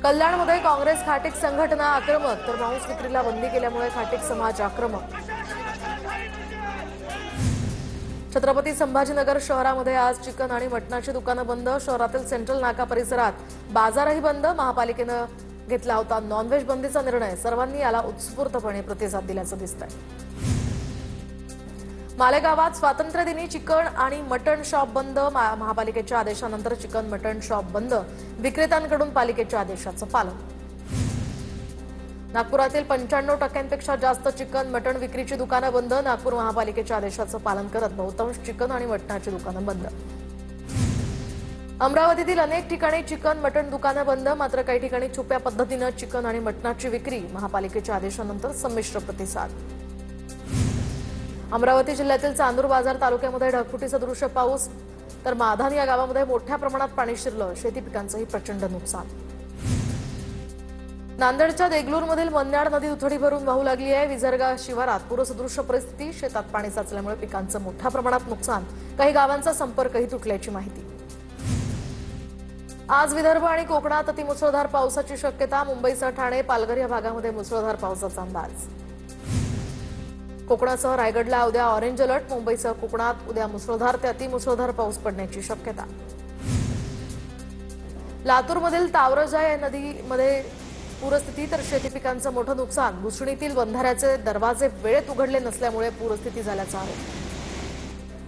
कल्याणमध्ये काँग्रेस खाटीक संघटना आक्रमक, तर मांस विक्रीला बंदी केल्यामुळे खाटीक समाज आक्रमक। छत्रपती संभाजीनगर शहरामध्ये आज चिकन आणि मटणाची दुकानं बंद। शहरातील सेंट्रल नाका परिसरात बाजारही बंद। महापालिकेनं घेतला होता नॉनव्हेज बंदीचा निर्णय। सर्वांनी याला उत्स्फूर्तपणे प्रतिसाद दिल्याचं दिसतंय। मालेगावात स्वातंत्र्यदिनी चिकन आणि मटण शॉप बंद। महापालिकेच्या आदेशानंतर चिकन मटण शॉप बंद। विक्रेत्यांकडून पालिकेच्या आदेशाचं पालन। नागपुरातील 95% जास्त चिकन मटण विक्रीची दुकानं बंद। नागपूर महापालिकेच्या आदेशाचं पालन करत बहुतांश चिकन आणि मटणाची दुकानं बंद। अमरावतीतील अनेक ठिकाणी चिकन मटण दुकानं बंद। मात्र काही ठिकाणी छुप्या पद्धतीनं चिकन आणि मटणाची विक्री। महापालिकेच्या आदेशानंतर संमिश्र प्रतिसाद। अमरावती जिल्ह्यातील चांदूर बाजार तालुक्यामध्ये ढगफुटीसदृश पाऊस, तर माधान या गावामध्ये मोठ्या प्रमाणात पाणी शिरलं। शेती पिकांचंही प्रचंड नुकसान। नांदेडच्या देगलूरमधील मन्याड नदी दुथडी भरून वाहू लागली आहे। विजरगा शिवारात पूरसदृश परिस्थिती। शेतात पाणी साचल्यामुळे पिकांचं मोठ्या प्रमाणात नुकसान। काही गावांचा संपर्कही तुटल्याची माहिती। आज विदर्भ आणि कोकणात अतिमुसळधार पावसाची शक्यता। मुंबईसह ठाणे, पालघर या भागामध्ये मुसळधार पावसाचा अंदाज। कोकणासह रायगडला उद्या ऑरेंज अलर्ट। मुंबईसह कोकणात उद्या मुसळधार ते अतिमुसळधार पाऊस पडण्याची शक्यता। लातूरमधील तावरजा या नदीमध्ये पूरस्थिती, तर शेती पिकांचं मोठं नुकसान। भुसणीतील बंधाऱ्याचे दरवाजे वेळेत उघडले नसल्यामुळे पूरस्थिती झाल्याचा आरोप।